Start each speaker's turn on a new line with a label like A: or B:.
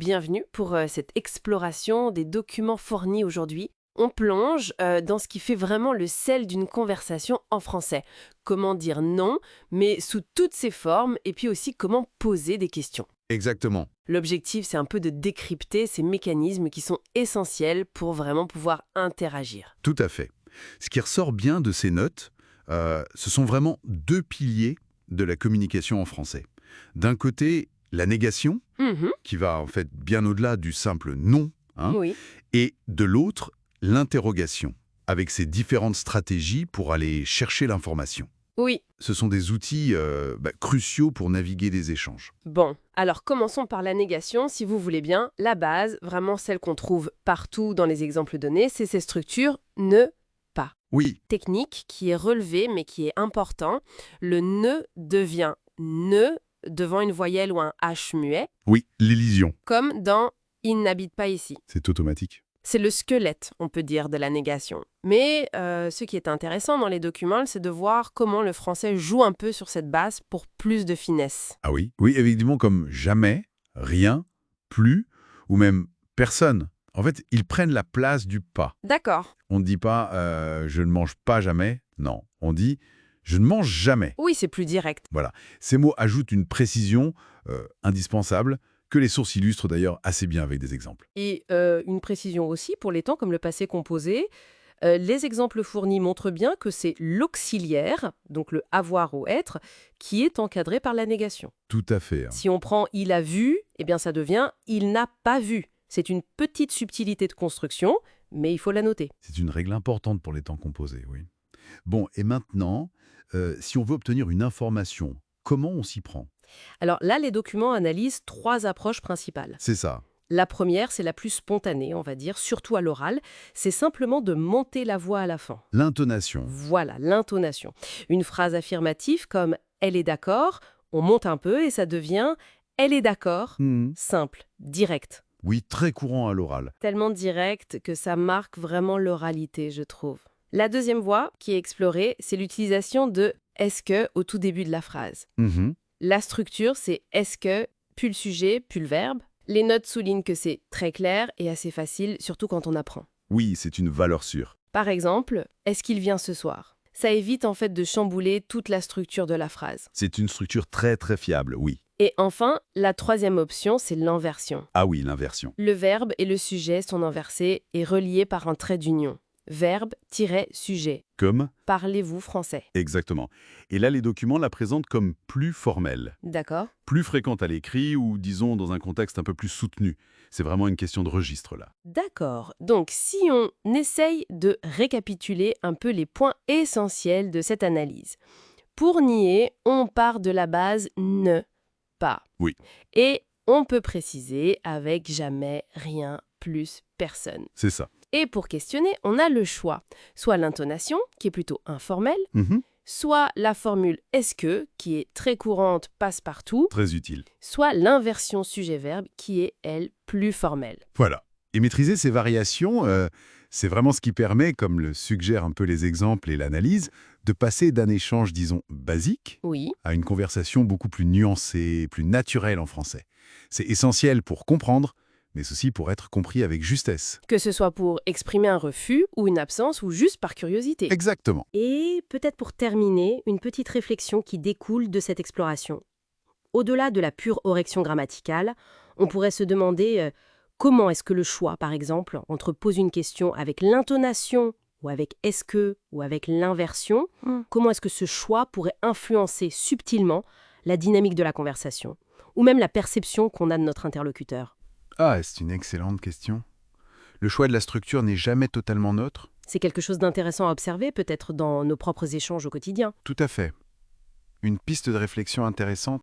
A: Bienvenue pour cette exploration des documents fournis aujourd'hui. On plonge dans ce qui fait vraiment le sel d'une conversation en français. Comment dire non, mais sous toutes ses formes, et puis aussi comment poser des questions.
B: Exactement.
A: L'objectif, c'est un peu de décrypter ces mécanismes qui sont essentiels pour vraiment pouvoir interagir.
B: Tout à fait. Ce qui ressort bien de ces notes, ce sont vraiment deux piliers de la communication en français. D'un côté, la négation,
A: Mhm,
B: qui va en fait bien au-delà du simple non, hein,
A: oui.
B: et de l'autre, l'interrogation, avec ses différentes stratégies pour aller chercher l'information.
A: Oui.
B: Ce sont des outils cruciaux pour naviguer des échanges.
A: Bon, alors commençons par la négation, si vous voulez bien. La base, vraiment celle qu'on trouve partout dans les exemples donnés, c'est ces structures ne pas.
B: Oui,
A: Technique qui est relevé mais qui est important. Le ne devient ne devant une voyelle ou un H muet,
B: oui, l'élision,
A: comme dans il n'habite pas ici.
B: c'est automatique.
A: C'est le squelette, on peut dire, de la négation. Mais ce qui est intéressant dans les documents, c'est de voir comment le français joue un peu sur cette base pour plus de finesse.
B: Ah oui? Oui, évidemment, comme jamais, rien, plus, ou même personne. En fait, ils prennent la place du pas.
A: D'accord.
B: On ne dit pas je ne mange pas jamais ». Non, on dit je ne mange jamais ».
A: Oui, c'est plus direct.
B: Voilà. Ces mots ajoutent une précision indispensable, que les sources illustrent d'ailleurs assez bien avec des exemples.
A: Et une précision aussi pour les temps comme le passé composé. Les exemples fournis montrent bien que c'est l'auxiliaire, donc le avoir ou être, qui est encadré par la négation.
B: Tout à fait.
A: Si on prend il a vu, eh bien ça devient il n'a pas vu. C'est une petite subtilité de construction, mais il faut la noter.
B: C'est une règle importante pour les temps composés, oui. Bon, et maintenant, si on veut obtenir une information, comment on s'y prend?
A: Alors là, les documents analysent trois approches principales.
B: C'est ça.
A: La première, c'est la plus spontanée, on va dire, surtout à l'oral. C'est simplement de monter la voix à la fin.
B: L'intonation.
A: Voilà, l'intonation. Une phrase affirmative comme « elle est d'accord », on monte un peu et ça devient « elle est d'accord »,
B: Mhm.
A: simple, direct.
B: Oui, très courant à l'oral.
A: Tellement direct que ça marque vraiment l'oralité, je trouve. La deuxième voie qui est explorée, c'est l'utilisation de « est-ce que » au tout début de la phrase.
B: Mhm.
A: La structure, c'est « est-ce que », puis le sujet, puis le verbe. Les notes soulignent que c'est très clair et assez facile, surtout quand on apprend.
B: Oui, c'est une valeur sûre.
A: Par exemple, « est-ce qu'il vient ce soir ?» Ça évite en fait de chambouler toute la structure de la phrase.
B: C'est une structure très très fiable, oui.
A: Et enfin, la troisième option, c'est l'inversion.
B: Ah oui, l'inversion.
A: Le verbe et le sujet sont inversés et reliés par un trait d'union. Verbe-sujet.
B: Comme?
A: Parlez-vous français.
B: Exactement. Et là, les documents la présentent comme plus formelle,
A: D'accord?
B: plus fréquente à l'écrit ou, disons, dans un contexte un peu plus soutenu. C'est vraiment une question de registre, là.
A: D'accord. Donc, si on essaye de récapituler un peu les points essentiels de cette analyse. Pour nier, on part de la base ne pas.
B: Oui.
A: Et on peut préciser avec jamais, rien, plus, personne.
B: C'est ça.
A: Et pour questionner, on a le choix. Soit l'intonation, qui est plutôt informelle,
B: Mhm.
A: soit la formule est-ce que, qui est très courante, passe partout,
B: Très utile.
A: soit l'inversion sujet-verbe, qui est, elle, plus formelle.
B: Voilà. Et maîtriser ces variations, c'est vraiment ce qui permet, comme le suggèrent un peu les exemples et l'analyse, de passer d'un échange, disons, basique
A: Oui,
B: à une conversation beaucoup plus nuancée, plus naturelle en français. C'est essentiel pour comprendre, mais aussi pour être compris avec justesse.
A: que ce soit pour exprimer un refus ou une absence ou juste par curiosité.
B: Exactement.
A: Et peut-être pour terminer, une petite réflexion qui découle de cette exploration. Au-delà de la pure correction grammaticale, on pourrait se demander comment est-ce que le choix, par exemple, entre poser une question avec l'intonation ou avec est-ce que ou avec l'inversion, comment est-ce que ce choix pourrait influencer subtilement la dynamique de la conversation ou même la perception qu'on a de notre interlocuteur.
B: Ah, c'est une excellente question. Le choix de la structure n'est jamais totalement neutre.
A: C'est quelque chose d'intéressant à observer peut-être dans nos propres échanges au quotidien.
B: Tout à fait. Une piste de réflexion intéressante